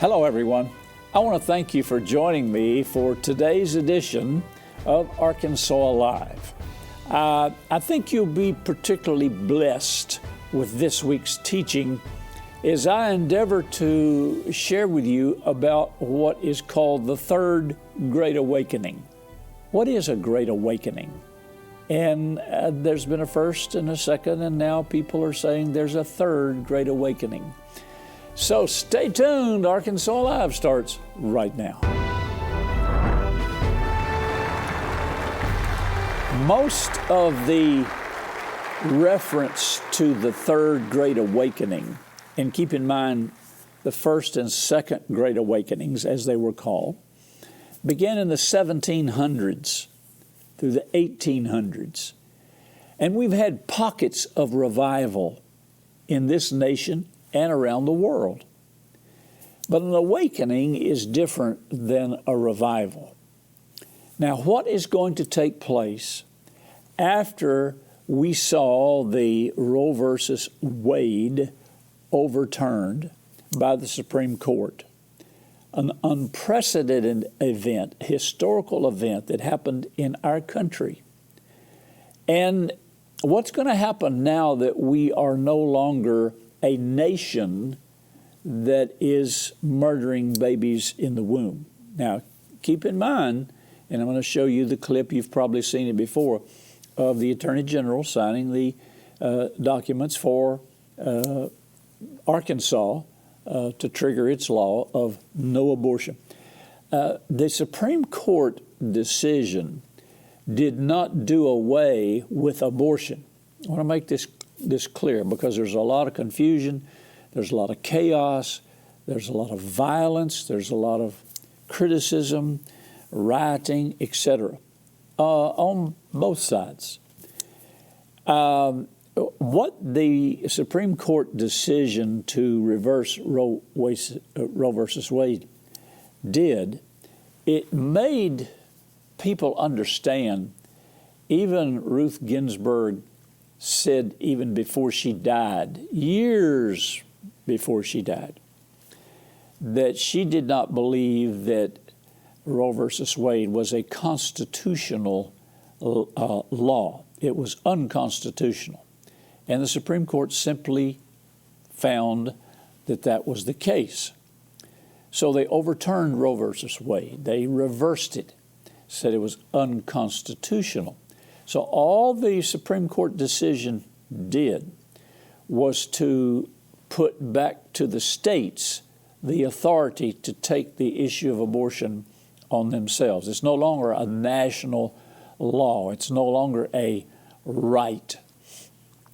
Hello, everyone. I want to thank you for joining me for today's edition of Arkansas Alive. I think you'll be particularly blessed with this week's teaching as I endeavor to share with you about what is called the Third Great Awakening. What is a Great Awakening? And there's been a first and a second, and now people are saying there's a third Great Awakening. So stay tuned. Arkansas Alive starts right now. Most of the reference to the Third Great Awakening, and keep in mind the First and Second Great Awakenings, as they were called, began in the 1700s through the 1800s. And we've had pockets of revival in this nation and around the world. But an awakening is different than a revival. Now, what is going to take place after we saw the Roe versus Wade overturned by the Supreme Court? An unprecedented event, historical event that happened in our country. And what's going to happen now that we are no longer a nation that is murdering babies in the womb? Now, keep in mind, and I'm going to show you the clip, you've probably seen it before, of the Attorney General signing the documents for Arkansas to trigger its law of no abortion. The Supreme Court decision did not do away with abortion. I want to make this clear because there's a lot of confusion, there's a lot of chaos, there's a lot of violence, there's a lot of criticism, rioting, etc. On both sides. What the Supreme Court decision to reverse Roe versus Wade did, it made people understand. Even Ruth Ginsburg said, even before she died, years before she died, that she did not believe that Roe versus Wade was a constitutional law. It was unconstitutional. And the Supreme Court simply found that that was the case. So they overturned Roe versus Wade. They reversed it, said it was unconstitutional. So all the Supreme Court decision did was to put back to the states the authority to take the issue of abortion on themselves. It's no longer a national law. It's no longer a right.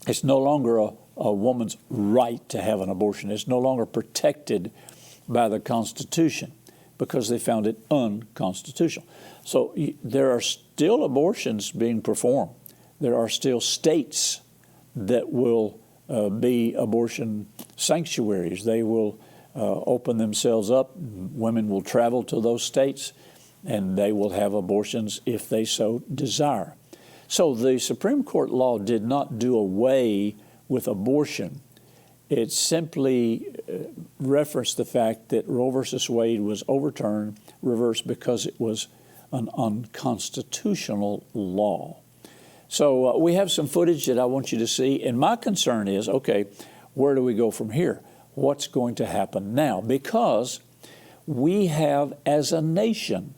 It's no longer a woman's right to have an abortion. It's no longer protected by the Constitution because they found it unconstitutional. So there are still abortions being performed. There are still states that will be abortion sanctuaries. They will open themselves up. Women will travel to those states and they will have abortions if they so desire. So the Supreme Court law did not do away with abortion. It simply referenced the fact that Roe versus Wade was overturned, reversed, because it was an unconstitutional law. So we have some footage that I want you to see, and my concern is, okay, where do we go from here? What's going to happen now? Because we have, as a nation,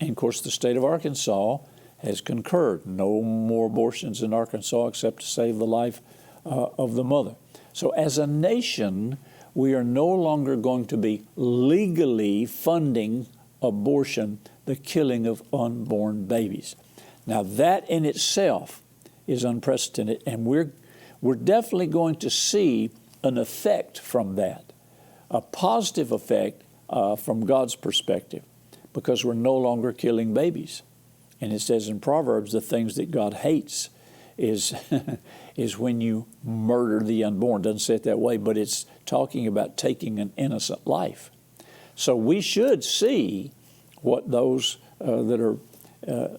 and of course the state of Arkansas has concurred, no more abortions in Arkansas except to save the life of the mother. So as a nation, we are no longer going to be legally funding abortion, the killing of unborn babies. Now that in itself is unprecedented, and we're definitely going to see an effect from that, a positive effect from God's perspective, because we're no longer killing babies. And it says in Proverbs, the things that God hates is is when you murder the unborn. It doesn't say it that way, but it's talking about taking an innocent life. So we should see what those that are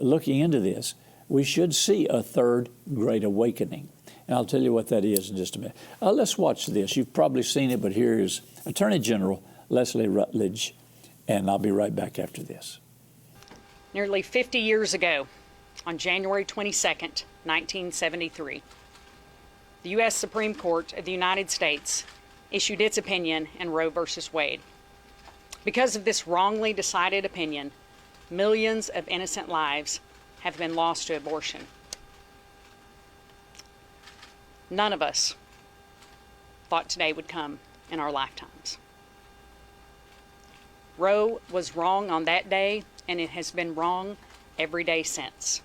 looking into this, we should see a third great awakening. And I'll tell you what that is in just a minute. Let's watch this. You've probably seen it, but here is Attorney General Leslie Rutledge, and I'll be right back after this. Nearly 50 years ago, on January 22nd, 1973, the U.S. Supreme Court of the United States issued its opinion in Roe v. Wade. Because of this wrongly decided opinion, millions of innocent lives have been lost to abortion. None of us thought today would come in our lifetimes. Roe was wrong on that day, and it has been wrong every day since.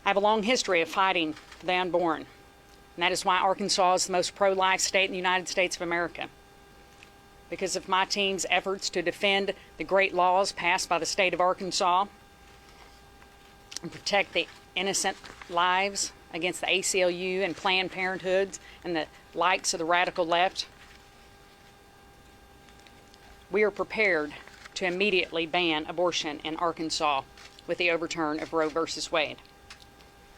I have a long history of fighting for the unborn, and that is why Arkansas is the most pro-life state in the United States of America. Because of my team's efforts to defend the great laws passed by the state of Arkansas and protect the innocent lives against the ACLU and Planned Parenthood and the likes of the radical left, we are prepared to immediately ban abortion in Arkansas with the overturn of Roe v. Wade.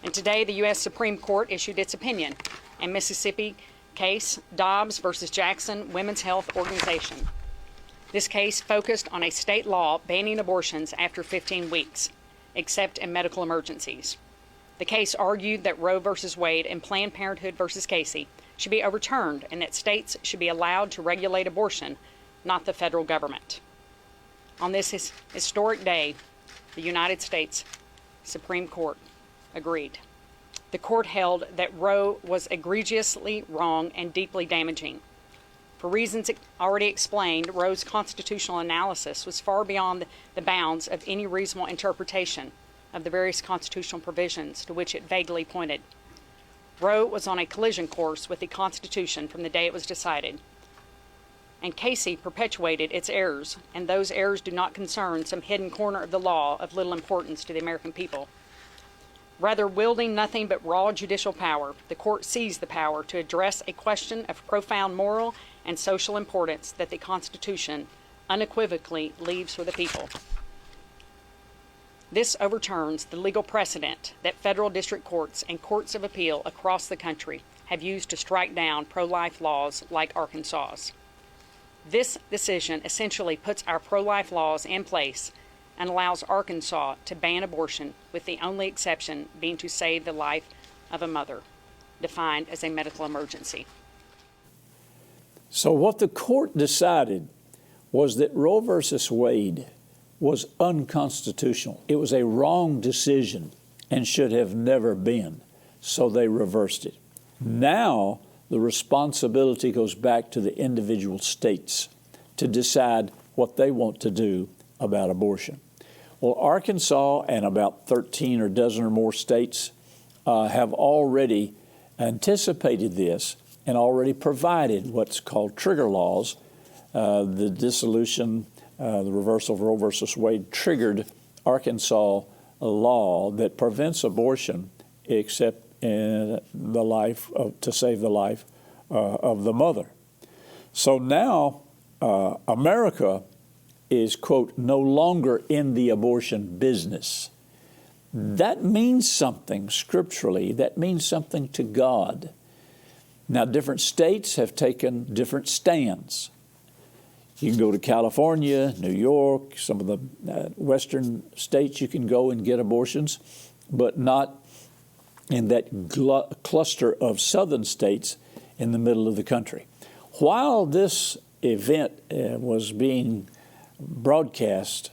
And today, the U.S. Supreme Court issued its opinion in Mississippi case Dobbs v. Jackson Women's Health Organization. This case focused on a state law banning abortions after 15 weeks, except in medical emergencies. The case argued that Roe v. Wade and Planned Parenthood v. Casey should be overturned and that states should be allowed to regulate abortion, not the federal government. On this historic day, the United States Supreme Court agreed. The court held that Roe was egregiously wrong and deeply damaging. For reasons already explained, Roe's constitutional analysis was far beyond the bounds of any reasonable interpretation of the various constitutional provisions to which it vaguely pointed. Roe was on a collision course with the Constitution from the day it was decided, and Casey perpetuated its errors, and those errors do not concern some hidden corner of the law of little importance to the American people. Rather, wielding nothing but raw judicial power, the court seized the power to address a question of profound moral and social importance that the Constitution unequivocally leaves for the people. This overturns the legal precedent that federal district courts and courts of appeal across the country have used to strike down pro-life laws like Arkansas's. This decision essentially puts our pro-life laws in place and allows Arkansas to ban abortion, with the only exception being to save the life of a mother, defined as a medical emergency. So what the court decided was that Roe versus Wade was unconstitutional. It was a wrong decision and should have never been. So they reversed it. Now the responsibility goes back to the individual states to decide what they want to do about abortion. Well, Arkansas and about 13 or dozen or more states have already anticipated this and already provided what's called trigger laws. The dissolution, the reversal of Roe versus Wade triggered Arkansas law that prevents abortion except in the life to save the life of the mother. So now America is, quote, no longer in the abortion business. That means something scripturally. That means something to God. Now, different states have taken different stands. You can go to California, New York, some of the western states you can go and get abortions, but not in that cluster of southern states in the middle of the country. While this event was being broadcast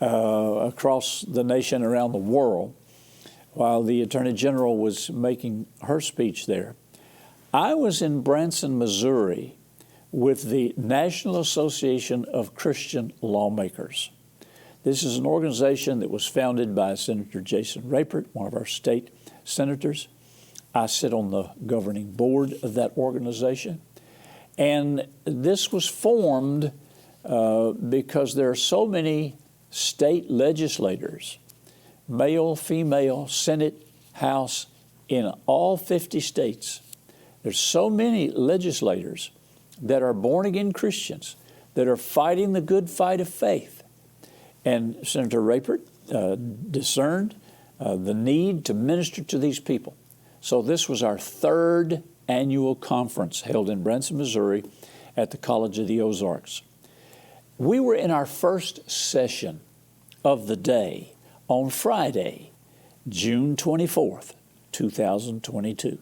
across the nation, around the world, while the Attorney General was making her speech there, I was in Branson, Missouri, with the National Association of Christian Lawmakers. This is an organization that was founded by Senator Jason Rapert, one of our state senators. I sit on the governing board of that organization. And this was formed because there are so many state legislators, male, female, Senate, House, in all 50 states. There's so many legislators that are born-again Christians that are fighting the good fight of faith. And Senator Rapert discerned the need to minister to these people. So this was our third annual conference held in Branson, Missouri, at the College of the Ozarks. We were in our first session of the day on Friday, June 24th, 2022.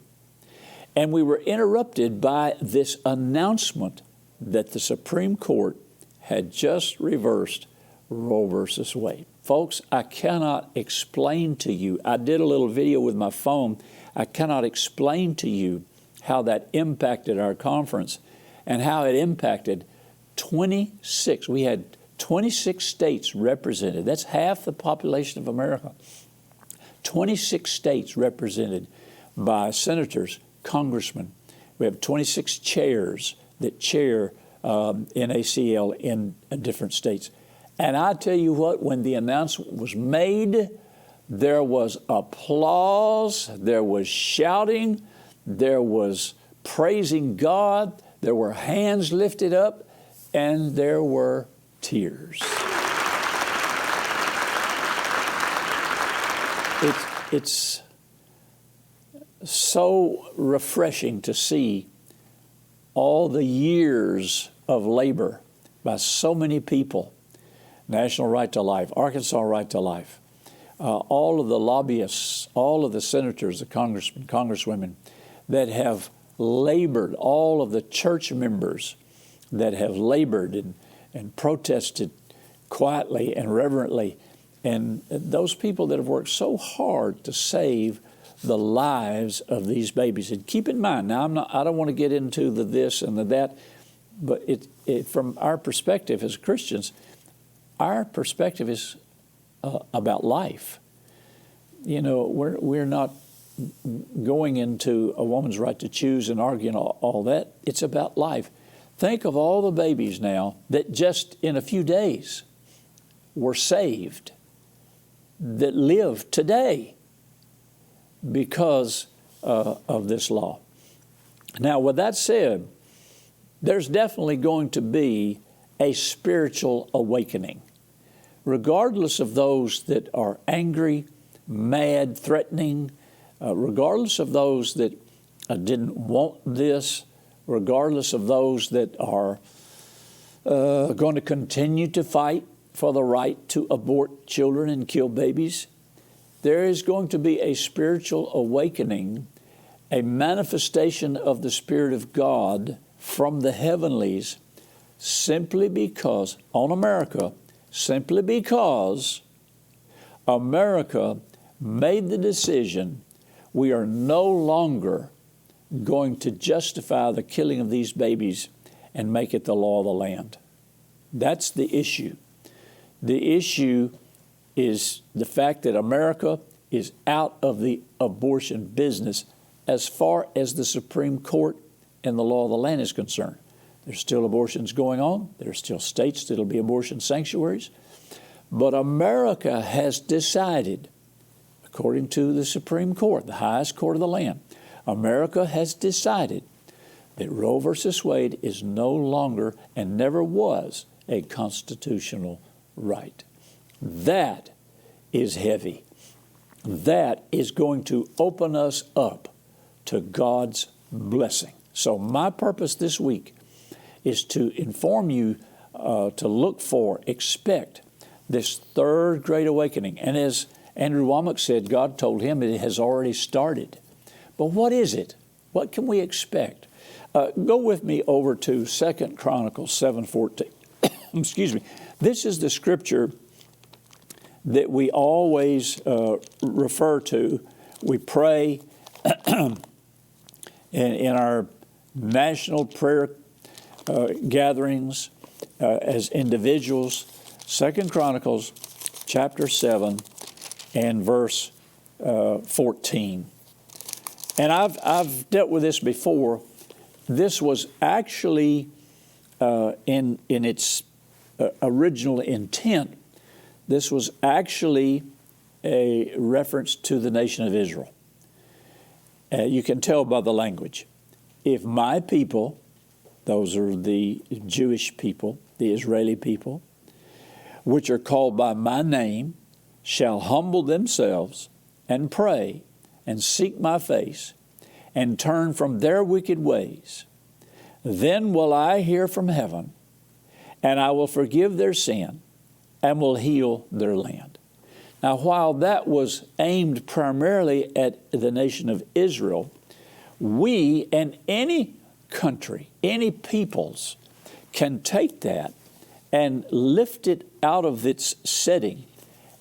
And we were interrupted by this announcement that the Supreme Court had just reversed Roe versus Wade. Folks, I cannot explain to you, I did a little video with my phone, I cannot explain to you how that impacted our conference and how it impacted 26. We had 26 states represented. That's half the population of America. 26 states represented by senators, congressmen. We have 26 chairs that chair NACL in different states. And I tell you what, when the announcement was made, there was applause, there was shouting, there was praising God, there were hands lifted up, and there were tears. It's so refreshing to see all the years of labor by so many people. National Right to Life, Arkansas Right to Life, all of the lobbyists, all of the senators, the congressmen, congresswomen that have labored, all of the church members that have labored and protested quietly and reverently, and those people that have worked so hard to save the lives of these babies. And keep in mind, now I don't want to get into the this and the that, but from our perspective as Christians, our perspective is about life. You know, we're not going into a woman's right to choose and arguing all that. It's about life. Think of all the babies now that just in a few days were saved, that live today because of this law. Now, with that said, there's definitely going to be a spiritual awakening. Regardless of those that are angry, mad, threatening, regardless of those that didn't want this, regardless of those that are going to continue to fight for the right to abort children and kill babies, there is going to be a spiritual awakening, a manifestation of the Spirit of God from the heavenlies, simply because America made the decision we are no longer going to justify the killing of these babies and make it the law of the land. That's the issue. The issue is the fact that America is out of the abortion business as far as the Supreme Court and the law of the land is concerned. There's still abortions going on. There are still states that will be abortion sanctuaries. But America has decided, according to the Supreme Court, the highest court of the land, America has decided that Roe versus Wade is no longer and never was a constitutional right. That is heavy. That is going to open us up to God's blessing. So my purpose this week is to inform you to look for, expect this third great awakening. And as Andrew Womack said, God told him it has already started. But what is it? What can we expect? Go with me over to 2 Chronicles 7:14. Excuse me. This is the scripture that we always refer to. We pray in our national prayer gatherings as individuals. 2 Chronicles chapter 7 and verse 14. And I've dealt with this before. This was actually in its original intent, this was actually a reference to the nation of Israel. You can tell by the language. If my people, those are the Jewish people, the Israeli people, which are called by my name, shall humble themselves and pray and seek my face and turn from their wicked ways, Then will I hear from heaven, and I will forgive their sin and will heal their land. Now, while that was aimed primarily at the nation of Israel, we and any country, any peoples can take that and lift it out of its setting,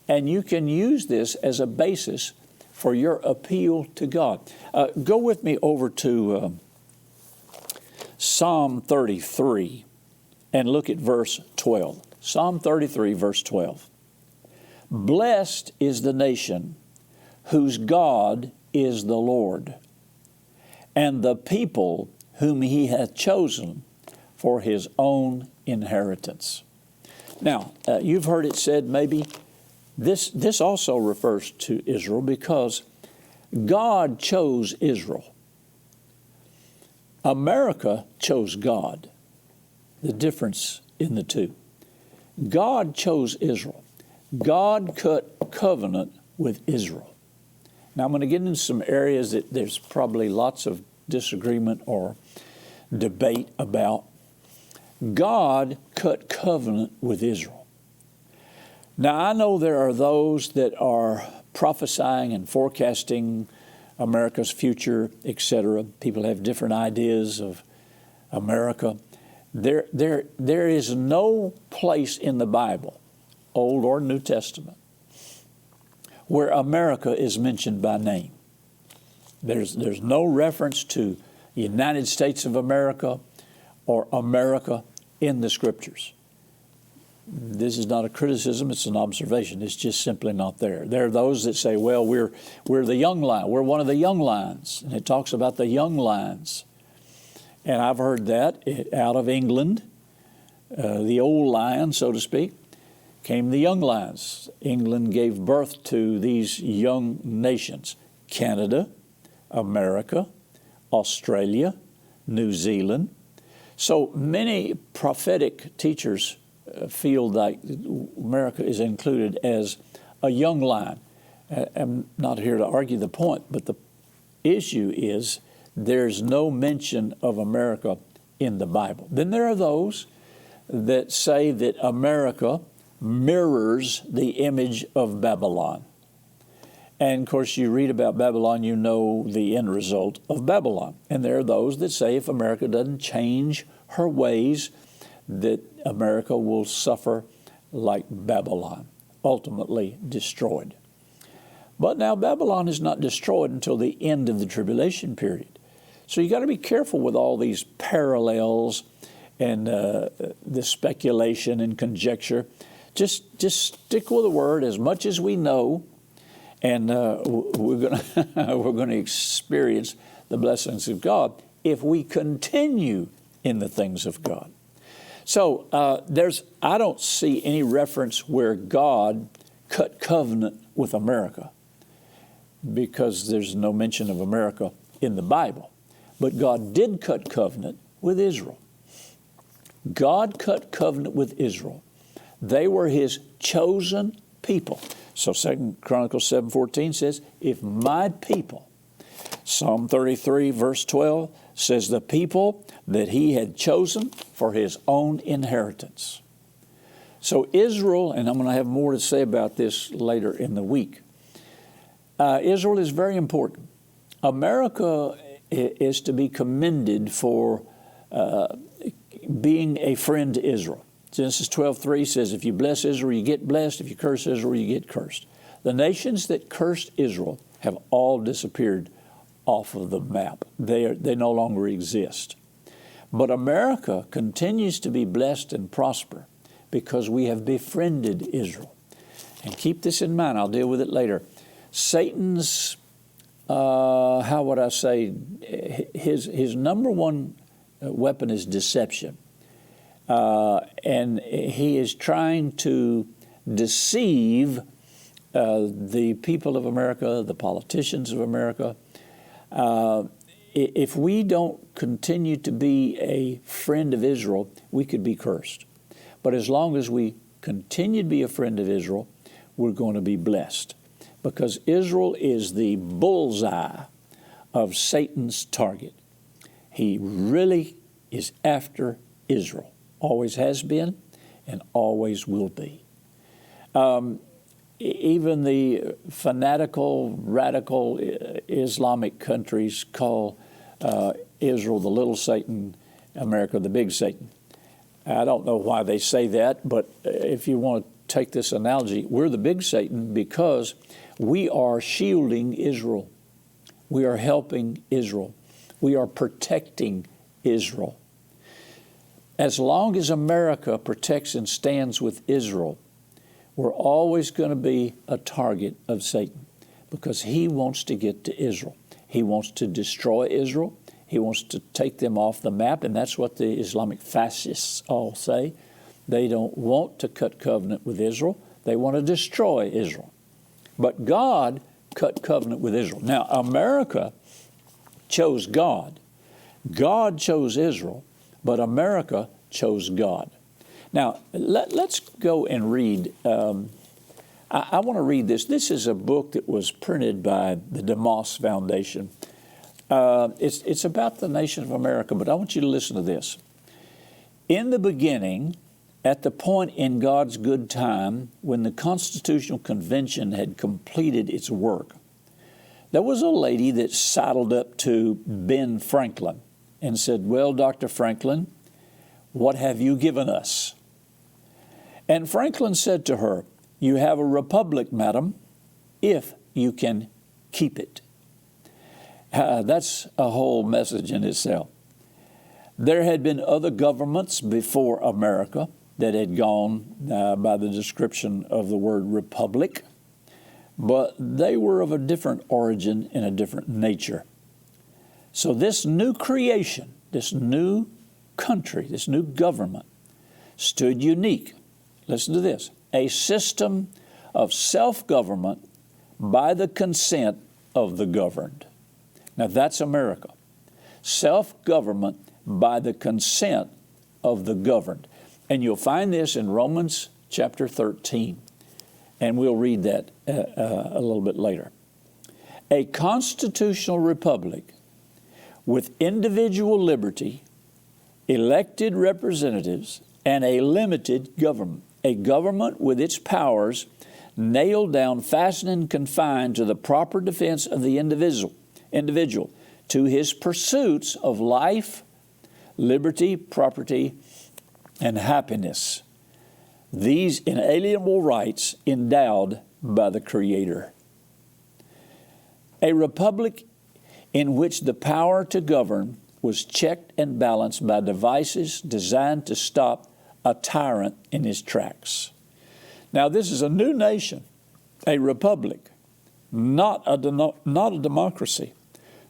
and you can use this as a basis for your appeal to God. Go with me over to Psalm 33 and look at verse 12. Psalm 33, verse 12. Blessed is the nation whose God is the Lord, and the people whom he hath chosen for his own inheritance. Now, you've heard it said maybe this also refers to Israel because God chose Israel. America chose God. The difference in the two. God chose Israel. God cut covenant with Israel. Now, I'm going to get into some areas that there's probably lots of disagreement or debate about. God cut covenant with Israel. Now, I know there are those that are prophesying and forecasting America's future, etc. People have different ideas of America. There is no place in the Bible, Old or New Testament, where America is mentioned by name. There's no reference to the United States of America or America in the Scriptures. This is not a criticism, it's an observation. It's just simply not there. There are those that say, well, we're the young lion. We're one of the young lions. And it talks about the young lions. And I've heard that out of England, the old lion, so to speak, came the young lions. England gave birth to these young nations: Canada, America, Australia, New Zealand. So many prophetic teachers feel like America is included as a young lion. I'm not here to argue the point, but the issue is there's no mention of America in the Bible. Then there are those that say that America mirrors the image of Babylon. And of course, you read about Babylon, you know the end result of Babylon. And there are those that say if America doesn't change her ways, that America will suffer like Babylon, ultimately destroyed. But now Babylon is not destroyed until the end of the tribulation period. So you got to be careful with all these parallels and the speculation and conjecture. Just stick with the Word as much as we know, and we're going to experience the blessings of God if we continue in the things of God. So I don't see any reference where God cut covenant with America, because there's no mention of America in the Bible. But God did cut covenant with Israel. God cut covenant with Israel. They were his chosen people. So 2 Chronicles 7:14 says, if my people, Psalm 33 verse 12 says, the people that he had chosen for his own inheritance. So Israel, and I'm going to have more to say about this later in the week, Israel is very important. America is to be commended for being a friend to Israel. Genesis 12:3 says, if you bless Israel, you get blessed. If you curse Israel, you get cursed. The nations that cursed Israel have all disappeared off of the map. They no longer exist. But America continues to be blessed and prosper because we have befriended Israel. And keep this in mind. I'll deal with it later. Satan's, how would I say, his number one weapon is deception. And he is trying to deceive the people of America, the politicians of America. If we don't continue to be a friend of Israel, we could be cursed. But as long as we continue to be a friend of Israel, we're going to be blessed. Because Israel is the bullseye of Satan's target. He really is after Israel. Always has been and always will be. Even the fanatical, radical Islamic countries call Israel the little Satan, America the big Satan. I don't know why they say that, but if you want to take this analogy, we're the big Satan because we are shielding Israel. We are helping Israel. We are protecting Israel. As long as America protects and stands with Israel, we're always going to be a target of Satan because he wants to get to Israel. He wants to destroy Israel. He wants to take them off the map, and that's what the Islamic fascists all say. They don't want to cut covenant with Israel. They want to destroy Israel. But God cut covenant with Israel. Now, America chose God. God chose Israel, but America chose God. Now, let's go and read. I want to read this. This is a book that was printed by the DeMoss Foundation. It's about the nation of America, but I want you to listen to this. In the beginning, at the point in God's good time, when the Constitutional Convention had completed its work, there was a lady that sidled up to Ben Franklin and said, "Well, Dr. Franklin, what have you given us?" And Franklin said to her, "You have a republic, madam, if you can keep it." That's a whole message in itself. There had been other governments before America that had gone by the description of the word republic, but they were of a different origin and a different nature. So this new creation, this new country, this new government stood unique. Listen to this: a system of self-government by the consent of the governed. Now that's America. Self-government by the consent of the governed. And you'll find this in Romans chapter 13. And we'll read that a little bit later. A constitutional republic with individual liberty, elected representatives, and a limited government. A government with its powers nailed down, fastened, and confined to the proper defense of the individual to his pursuits of life, liberty, property, and happiness. These inalienable rights endowed by the Creator. A republic in which the power to govern was checked and balanced by devices designed to stop a tyrant in his tracks. Now, this is a new nation, a republic, not a democracy.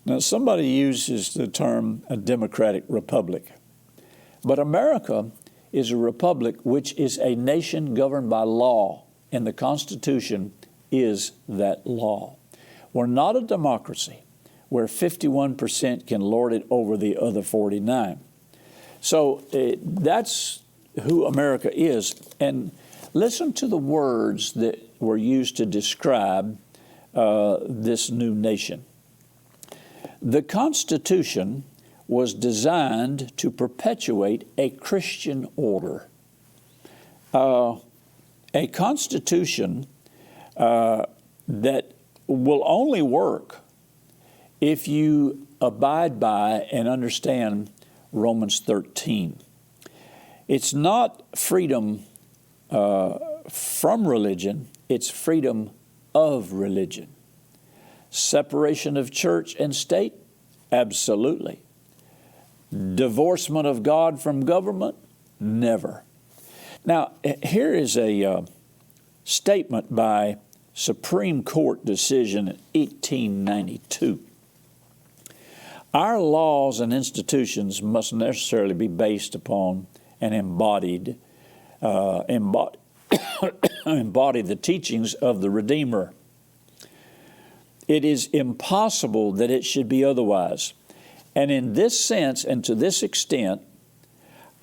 Now, somebody uses the term a democratic republic, but America is a republic which is a nation governed by law, and the Constitution is that law. We're not a democracy where 51% can lord it over the other 49. So that's who America is. And listen to the words that were used to describe this new nation. The Constitution was designed to perpetuate a Christian order. A Constitution that will only work if you abide by and understand Romans 13. It's not freedom from religion, it's freedom of religion. Separation of church and state? Absolutely. Divorcement of God from government? Never. Now, here is a statement by Supreme Court decision in 1892. Our laws and institutions must necessarily be based upon and embody the teachings of the Redeemer. It is impossible that it should be otherwise. And in this sense and to this extent,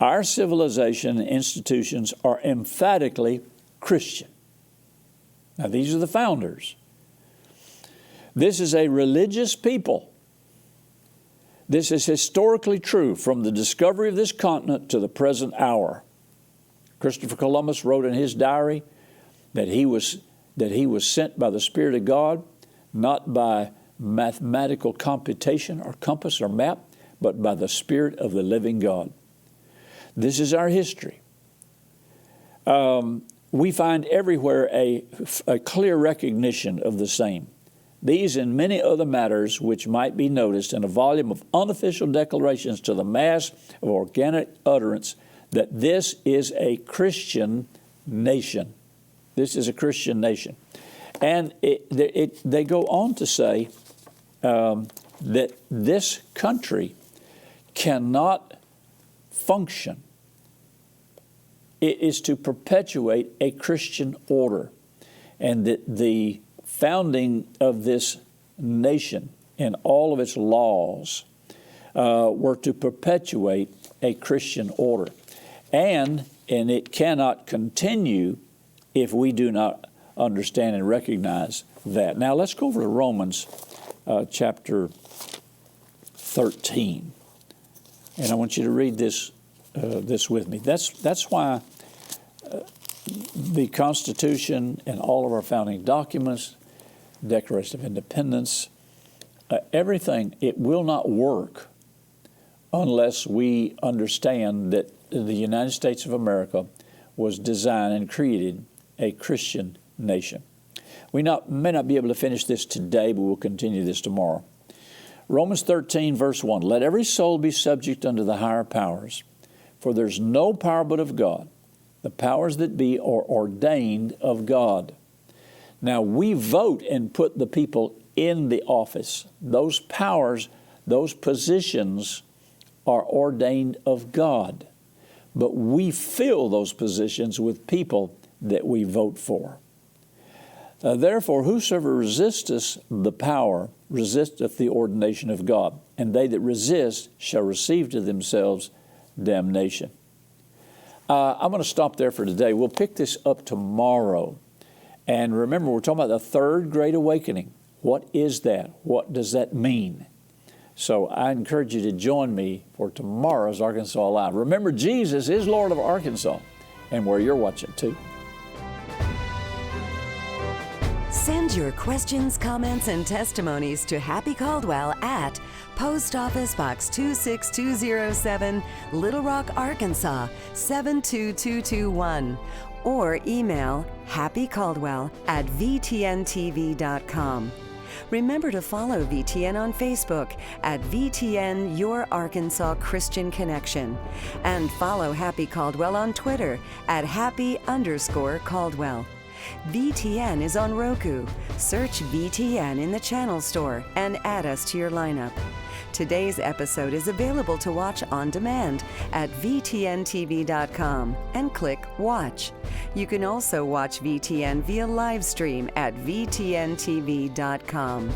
our civilization and institutions are emphatically Christian. Now, these are the founders. This is a religious people. This is historically true from the discovery of this continent to the present hour. Christopher Columbus wrote in his diary that he was sent by the Spirit of God, not by mathematical computation or compass or map, but by the Spirit of the living God. This is our history. We find everywhere a clear recognition of the same. These and many other matters which might be noticed in a volume of unofficial declarations to the mass of organic utterance that this is a Christian nation. This is a Christian nation. And they go on to say that this country cannot function. It is to perpetuate a Christian order, and that the founding of this nation and all of its laws were to perpetuate a Christian order. And it cannot continue if we do not understand and recognize that. Now let's go over to Romans chapter 13. And I want you to read this with me. That's why the Constitution and all of our founding documents, Declaration of Independence, everything, it will not work unless we understand that the United States of America was designed and created a Christian nation. We may not be able to finish this today, but we'll continue this tomorrow. Romans 13, verse 1, let every soul be subject unto the higher powers, for there's no power but of God. The powers that be are ordained of God. Now, we vote and put the people in the office. Those powers, those positions are ordained of God. But we fill those positions with people that we vote for. Therefore, whosoever resisteth the power resisteth the ordination of God, and they that resist shall receive to themselves damnation. I'm going to stop there for today. We'll pick this up tomorrow. And remember, we're talking about the third great awakening. What is that? What does that mean? So I encourage you to join me for tomorrow's Arkansas Live. Remember, Jesus is Lord of Arkansas, and where you're watching too. Send your questions, comments, and testimonies to Happy Caldwell at Post Office Box 26207, Little Rock, Arkansas 72221, or email happycaldwell@vtntv.com. Remember to follow VTN on Facebook at VTN Your Arkansas Christian Connection, and follow Happy Caldwell on Twitter at Happy_Caldwell. VTN is on Roku. Search VTN in the channel store and add us to your lineup. Today's episode is available to watch on demand at VTNTV.com and click Watch. You can also watch VTN via live stream at VTNTV.com.